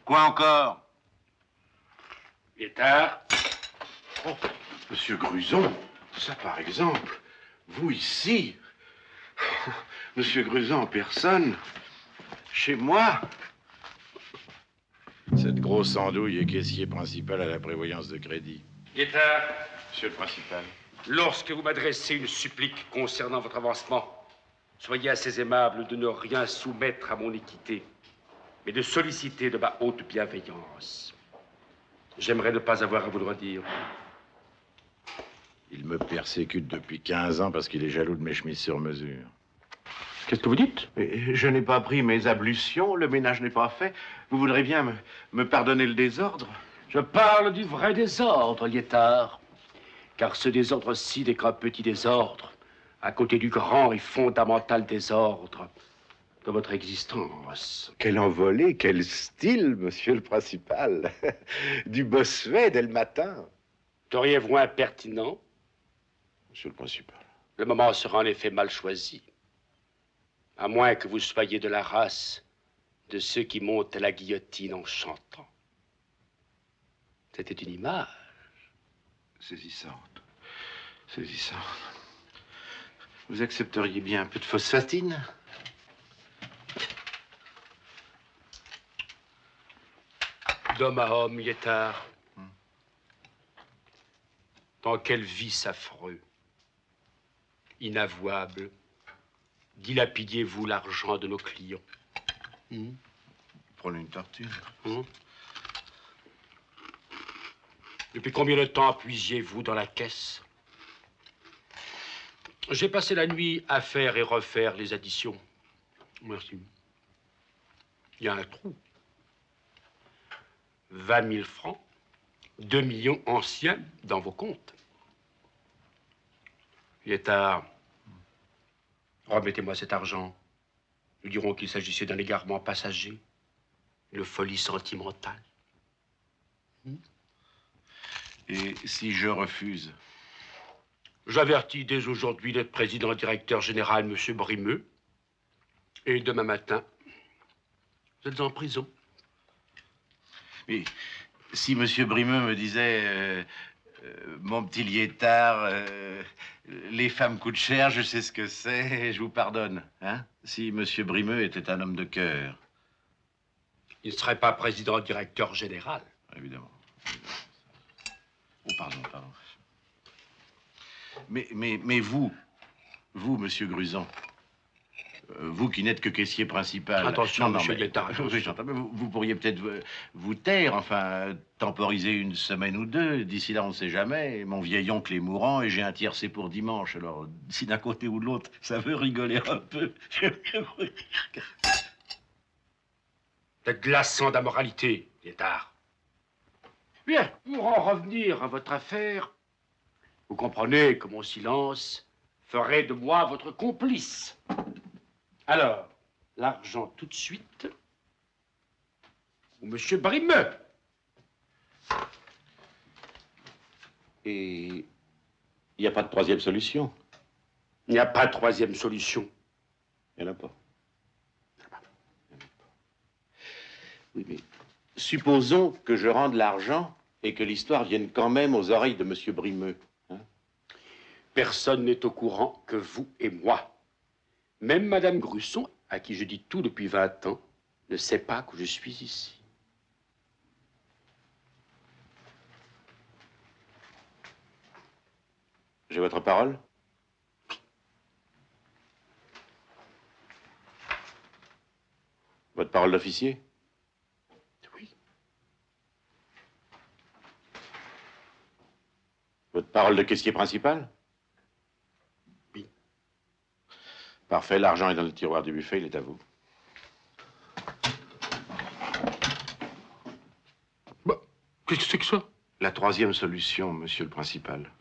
Quoi encore? Il est tard. Oh, Monsieur Gruson, ça par exemple, vous ici, Monsieur Gruson en personne, chez moi. Cette grosse andouille est caissier principal à la prévoyance de crédit. Il est tard. Monsieur le principal. Lorsque vous m'adressez une supplique concernant votre avancement, soyez assez aimable de ne rien soumettre à mon équité, mais de solliciter de ma haute bienveillance. J'aimerais ne pas avoir à vous le redire. Il me persécute depuis 15 ans parce qu'il est jaloux de mes chemises sur mesure. Qu'est-ce que vous dites? Mais je n'ai pas pris mes ablutions, le ménage n'est pas fait. Vous voudrez bien me pardonner le désordre? Je parle du vrai désordre, Liétard. Car ce désordre-ci n'est qu'un petit désordre, à côté du grand et fondamental désordre de votre existence. Quel envolé, quel style, monsieur le principal. Du Bossuet dès le matin. Seriez-vous impertinent? Monsieur le principal. Le moment sera en effet mal choisi. À moins que vous soyez de la race de ceux qui montent à la guillotine en chantant. C'était une image. Saisissante. Saisissante. Vous accepteriez bien un peu de phosphatine? D'homme à homme, Liétard. Dans quel vice affreux, inavouable, dilapidiez-vous l'argent de nos clients? Prenez une tartine. Depuis combien de temps puisiez-vous dans la caisse? J'ai passé la nuit à faire et refaire les additions. Merci. Il y a un trou. 20 000 francs, 2 millions anciens dans vos comptes. Liétard, remettez-moi cet argent. Nous dirons qu'il s'agissait d'un égarement passager, une folie sentimentale. Et si je refuse? J'avertis dès aujourd'hui le président-directeur général, M. Brimeux. Et demain matin, vous êtes en prison. Mais si monsieur Brimeux me disait, mon petit Liétard, les femmes coûtent cher, je sais ce que c'est, je vous pardonne, hein? Si monsieur Brimeux était un homme de cœur. Il ne serait pas président-directeur général. Évidemment. Oh, pardon. Mais vous, monsieur Gruson, vous qui n'êtes que caissier principal... Attention, non, monsieur mais, Liétard. oui, j'entends, mais vous pourriez peut-être vous taire, enfin, temporiser une semaine ou deux. D'ici là, on ne sait jamais. Mon vieil oncle est mourant et j'ai un tiercé pour dimanche. Alors, si d'un côté ou de l'autre, ça veut rigoler un peu... C'est glaçant d'amoralité, Liétard. Bien, pour en revenir à votre affaire, vous comprenez que mon silence ferait de moi votre complice. Alors, l'argent tout de suite, ou monsieur Brimeux. Et il n'y a pas de troisième solution? Il n'y a pas de troisième solution. Il n'y en a pas. Oui, mais supposons que je rende l'argent et que l'histoire vienne quand même aux oreilles de monsieur Brimeux. Hein? Personne n'est au courant que vous et moi. Même Madame Grusson, à qui je dis tout depuis 20 ans, ne sait pas que je suis ici. J'ai votre parole? Votre parole d'officier? Oui. Votre parole de caissier principal? Oui. Parfait, l'argent est dans le tiroir du buffet, il est à vous. Bah, qu'est-ce que c'est que ça? La troisième solution, monsieur le principal.